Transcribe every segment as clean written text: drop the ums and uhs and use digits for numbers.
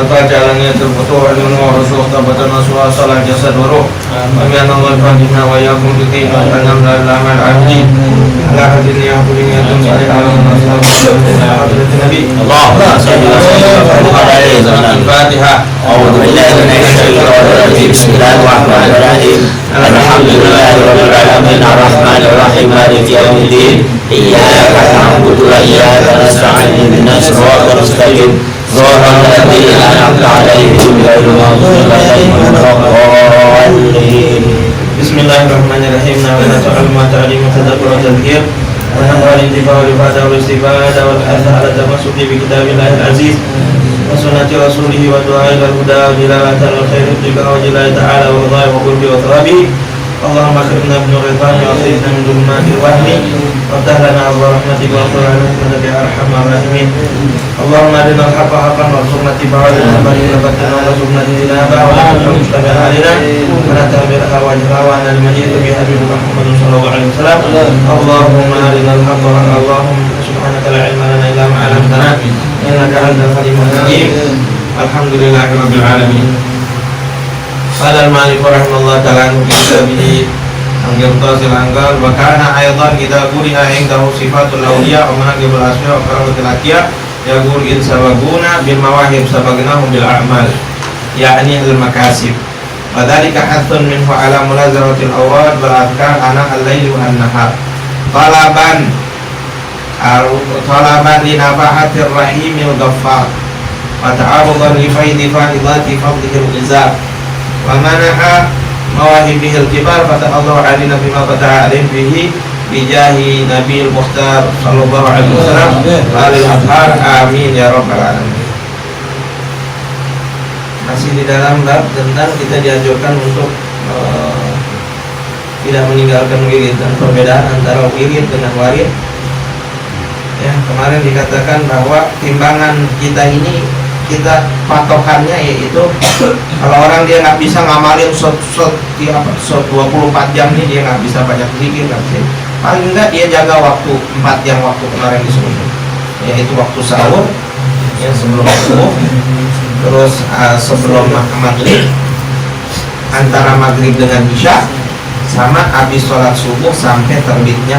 الفاتحة على نية الفتوح والنور والرسول طبة النصر صلاة جسد وروح ومن الله الفاتحة وإياكم بكيف أنهم لا الأعمال العابدين على حد النية بنية صالحة ونصر حضرة النبي اللهم صل وسلم على الفاتحة. أعوذ بالله من الشيطان الرجيم بسم الله الرحمن الرحيم الحمد لله رب العالمين الرحمن الرحيم مالك يوم الدين إياك نعبد وإياك نستعين اهدنا الصراط المستقيم صراط الذين أنعمت عليهم غير المغضوب عليهم ولا الضالين. Bismillahirrahmanirrahim. Na'udzubillahi min ta'lim wa tadabbur wa tadhkir wa nahwa al-intifa wal ifada wal istifada wal hasa ala tamassuki bi kitabillahi al-aziz wa sunnati rasulihi wa du'a ila al-huda wa dilalatan wal khair tiba wa jalali ta'ala wa ridha wa qurbi wa thawabi. Allahumma akrimna bi nuril fahmi wa akhrijna min dhulumatil wahmi wa ftah lana abwaab rahmatika wa qul lana innaka ya arhamar rahimin. Allahumma arina al-haqqa haqqan warzuqna ittiba'ahu wa arina al-batila warzuqna ijtinabah wa la tahmilna alaina wa la tahmil hawa liman ji'ta bi habibika Muhammadin sallallahu alaihi wasallam. Allahumma arina al-haqqa haqqan Allahumma subhanaka la ilma lana illa ma 'allamtana innaka antal alimul hakim. Alhamdulillahirabbil alamin. Qala al-ma'alif rahimahullah ta'ala fi kitabih Al-Qirtasil Anqal wa kana aidan idza quri'a indahu sifatul awliya wa manaqibul asma wa karamatul atqiya yaqul in sabaguna bil mawahib sabagnahum bil a'mal ya'ni al makasib wa dhalika hathun minhu ala mulazamatil awrad wal adhkar ana al-lail wa an-nahar talaban li nafahatir rahimil ghaffar wa ta'arudan li faidi faidati fadlihil ghizab wa manaha mawahibihil kibar fata'allahu alina bima fataha alim bihi bijahi Nabil Mukhtar sallallahu alaihi wasallam alil adhar amin ya rabbal alamin. Masih di dalam bab tentang kita dianjurkan untuk tidak meninggalkan wirid dan perbedaan antara wirid dengan warid. Ya, kemarin dikatakan bahwa timbangan kita ini kita patokannya yaitu kalau orang dia nggak bisa ngamalin 24 jam nih, dia nggak bisa banyak zikir, nggak bisa, paling enggak dia jaga waktu 4 yang waktu kemarin disebutkan, yaitu waktu sahur yang sebelum subuh, terus sebelum maghrib, antara maghrib dengan isya, sama habis sholat subuh sampai terbitnya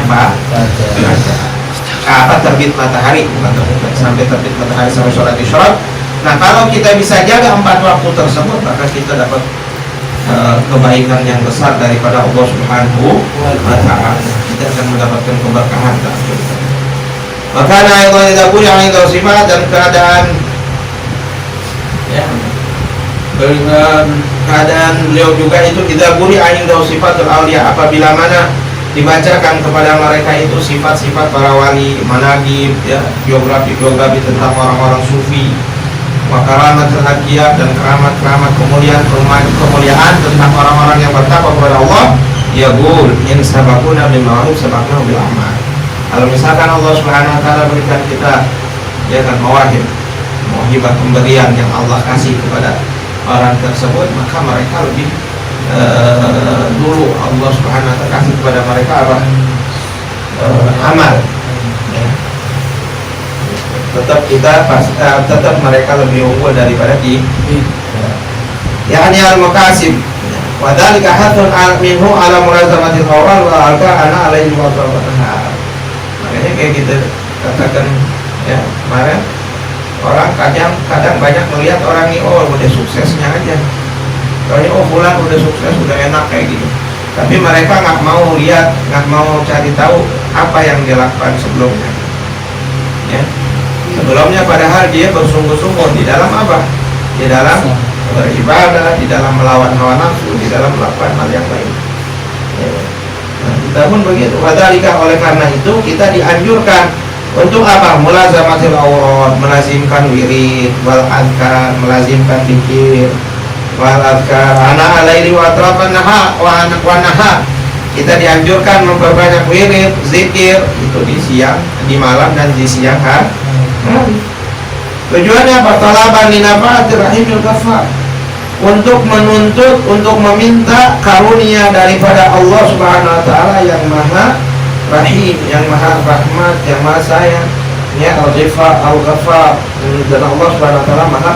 terbit matahari, bukan sampai terbit matahari sampai sholat isya. Nah, kalau kita bisa jaga 4 waktu tersebut, maka kita dapat kebaikan yang besar daripada Allah Subhanahu wa ta'ala. Kita akan mendapatkan keberkahan. Maka ayat idza quri'a indahu sifat, dan keadaan beliau juga itu idza quri'a indahu sifatul awliya, apabila mana dibacakan kepada mereka itu sifat-sifat para wali, manaqib, ya, biografi tentang orang-orang sufi, makaramat al-haqiyah, dan keramat-keramat kemuliaan tentang orang-orang yang bertakwa kepada Allah. Yaqul in sabaquna bil ma'ruf sabaqna bil amal. Kalau misalkan Allah Subhanahu wa taala berikan kita ya kan mauhibah pemberian yang Allah kasih kepada orang tersebut, maka mereka lebih dulu Allah Subhanahu wa taala kasih kepada mereka apa? Amal. Ya. Tetap mereka lebih unggul daripada yakni al-makasib wa dzalika hathun minhu ala murazamatil awral wa alqa'ana alaihi wa sallam. Makanya kayak kita katakan ya kemarin, orang kadang banyak melihat orang ini udah suksesnya aja, fulan udah sukses, udah enak kayak gitu, tapi mereka nggak mau lihat, nggak mau cari tahu apa yang dia lakukan sebelumnya ya. Sebelumnya padahal dia bersungguh-sungguh di dalam apa? Di dalam beribadah, di dalam melawan hawa nafsu, di dalam melakukan hal yang baik. Ya. Nah, kita pun begitu. Wadhalika, oleh karena itu kita dianjurkan untuk apa? Mulazamatil awrad, melazimkan wirid, wal adhkar, melazimkan zikir, wal adhkar ana alaili wa atrafan nahar. Kita dianjurkan memperbanyak wirid, zikir itu di siang, di malam, dan di siang hari. Tujuannya apa? Talaban linafahatir rahimil ghaffar, untuk menuntut, untuk meminta karunia daripada Allah Subhanahu wa taala yang maha rahim, yang maha rahmat, yang maha sayang, ya al-Ghaffar, dan Allah Subhanahu wa taala maha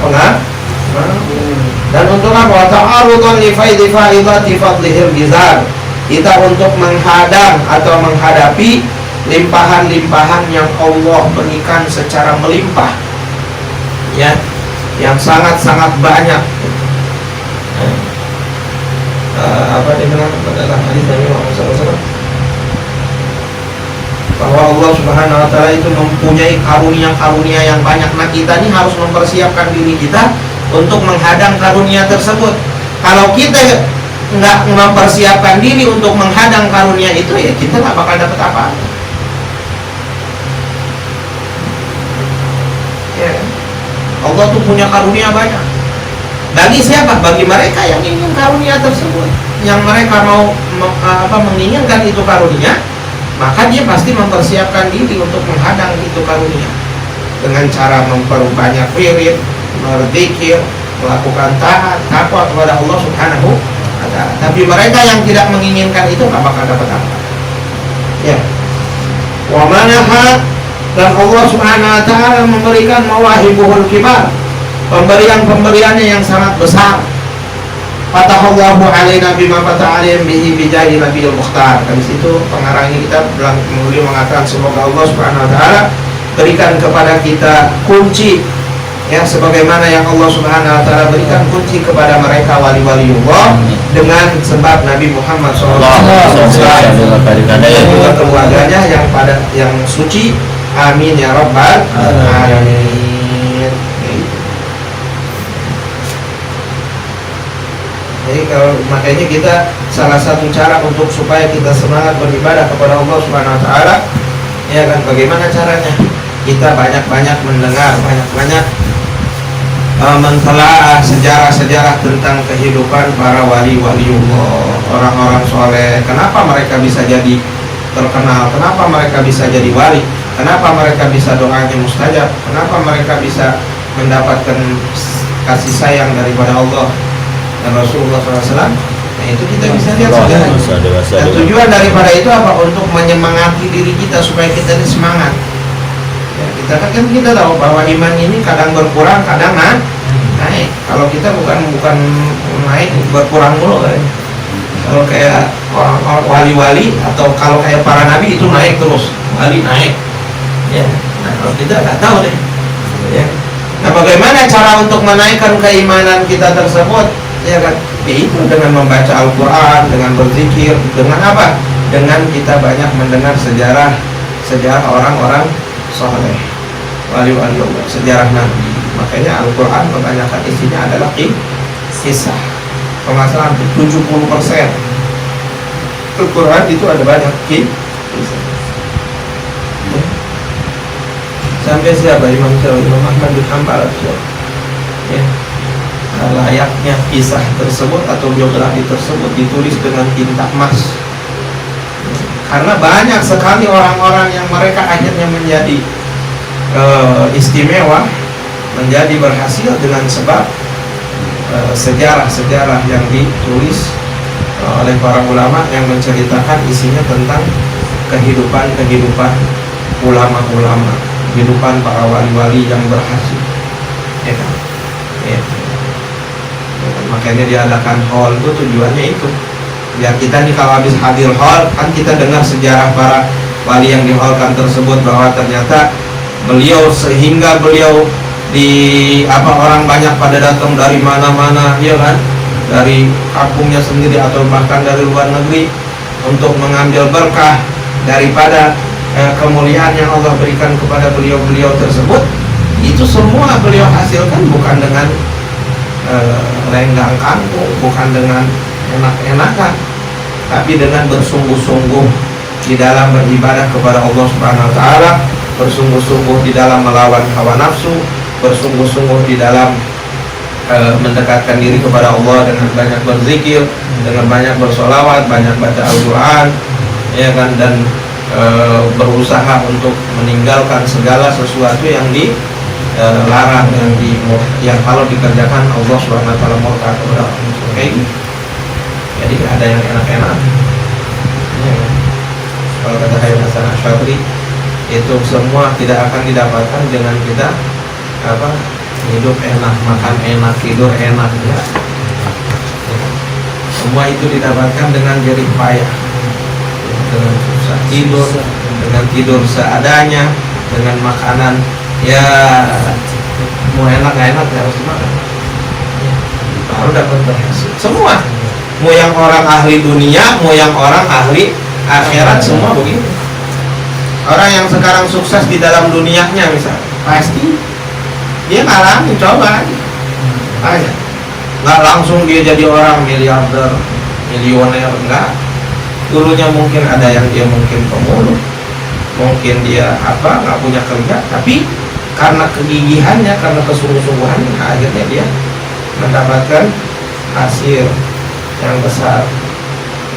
Dan untuk apa? Ta'arudun li faidi faidati fadlihil gizar. Kita untuk menghadang atau menghadapi limpahan-limpahan yang Allah berikan secara melimpah, ya, yang sangat-sangat banyak. Apa dibilang dalam hadis Nabi Muhammad SAW, bahwa Allah Subhanahu Wa Taala itu mempunyai karunia-karunia yang banyak. Nah, kita ini harus mempersiapkan diri kita untuk menghadang karunia tersebut. Kalau kita nggak mempersiapkan diri untuk menghadang karunia itu, ya kita nggak bakal dapat apa-apa. Ya. Allah tuh punya karunia banyak. Bagi siapa? Bagi mereka yang ingin karunia tersebut, yang mereka mau menginginkan itu karunia, maka dia pasti mempersiapkan diri untuk menghadang itu karunia dengan cara memperbanyak wirid, berzikir, melakukan taat, takwa kepada Allah Subhanahu wa Ta'ala. Tapi mereka yang tidak menginginkan itu nggak bakal dapat apa. Ya. Wa manaha, dan Allah Subhanahu wa Ta'ala memberikan mawahibuhul kibar, pemberian-pemberiannya yang sangat besar. Fatahallahu alaina bima fataha alaihim bihi bijahi nabiyil mukhtar. Dari situ pengarang ini kita beliau mengatakan semoga Allah Subhanahu wa Ta'ala berikan kepada kita kunci, ya, sebagaimana yang Allah Subhanahu wa Ta'ala berikan kunci kepada mereka wali-waliullah dengan sebab Nabi Muhammad SAW dan juga keluarganya yang suci. Amin ya rabbal alamin. Jadi makanya kita salah satu cara untuk supaya kita semangat beribadah kepada Allah Subhanahu wa Ta'ala, ya kan, bagaimana caranya? Kita banyak-banyak mendengar, banyak-banyak mentelaah sejarah-sejarah tentang kehidupan para wali-waliullah, orang-orang soleh. Kenapa mereka bisa jadi terkenal? Kenapa mereka bisa jadi wali? Kenapa mereka bisa doanya mustajab? Kenapa mereka bisa mendapatkan kasih sayang daripada Allah dan Rasulullah SAW? Nah, itu kita bisa lihat sejarah. Dan tujuan daripada itu apa? Untuk menyemangati diri kita supaya kita ini semangat. Ya, kita tahu bahwa iman ini kadang berkurang, kadang naik. Kalau kita bukan naik, berkurang mulu kan. Kalau kayak orang wali-wali atau kalau kayak para nabi itu naik terus, wali naik. Ya, nah kalau kita nggak tahu deh. Ya. Nah, bagaimana cara untuk menaikkan keimanan kita tersebut? Ya kan, itu dengan membaca Al-Quran, dengan berzikir, dengan apa? Dengan kita banyak mendengar sejarah orang-orang soleh, wali-wali Allah, sejarah Nabi. Makanya Al-Quran kebanyakan isinya adalah kisah. Kalau nggak salah 70% Al-Quran itu ada banyak kisah. Sampai siapa? Imam Ahmad bin Hanbal, ya, layaknya kisah tersebut atau biografi tersebut ditulis dengan tinta emas. Karena banyak sekali orang-orang yang mereka akhirnya menjadi istimewa, menjadi berhasil dengan sebab sejarah-sejarah yang ditulis oleh para ulama yang menceritakan isinya tentang kehidupan ulama-ulama, kehidupan para wali-wali yang berhasil, ya kan? Ya. Makanya diadakan hall itu tujuannya itu. Ya, kita nih kalau habis hadir hall kan kita dengar sejarah para wali yang diholkan tersebut, bahwa ternyata beliau sehingga beliau orang banyak pada datang dari mana-mana, ya kan, dari kampungnya sendiri atau bahkan dari luar negeri untuk mengambil berkah daripada kemuliaan yang Allah berikan kepada beliau-beliau tersebut. Itu semua beliau hasilkan bukan dengan lenggang kangkung, bukan dengan enak-enakan, tapi dengan bersungguh-sungguh di dalam beribadah kepada Allah Subhanahu wa Ta'ala, bersungguh-sungguh di dalam melawan hawa nafsu, bersungguh-sungguh di dalam mendekatkan diri kepada Allah dengan banyak berzikir, dengan banyak bersolawat, banyak baca Al-Quran, ya kan, dan berusaha untuk meninggalkan segala sesuatu yang dilarang, yang kalau dikerjakan Allah Subhanahu wa Ta'ala murka kepada orang. Oke, jadi ada yang enak-enak, ya. Kalau kata Hayat Hasan Asy'ari, itu semua tidak akan didapatkan dengan kita hidup enak, makan enak, tidur enak ya. Semua itu didapatkan dengan jerih payah, dengan susah tidur, dengan tidur seadanya, dengan makanan ya mau enak gak enak harus makan, baru dapat berhasil. Semua, mau yang orang ahli dunia, mau yang orang ahli akhirat, semua begitu. Orang yang sekarang sukses di dalam dunianya misalnya, pasti dia ngalamin, coba aja. Nggak langsung dia jadi orang miliarder, milioner, enggak. Dulunya mungkin ada yang dia mungkin pemulung, mungkin dia nggak punya kerja, tapi karena kegigihannya, karena kesungguh-sungguhannya, akhirnya dia mendapatkan hasil yang besar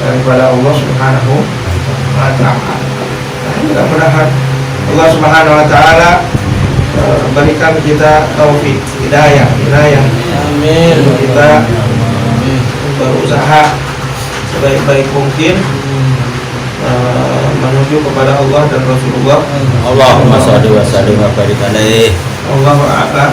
daripada Allah Subhanahu wa Ta'ala. Nah, mudah-mudahan Allah Subhanahu wa Ta'ala berikan kita taufik, hidayah. Amin. Kita berusaha sebaik-baik mungkin menuju kepada Allah dan Rasulullah. Allahumma shalli wa sallim wa barik alaihi. Allahu a'lam.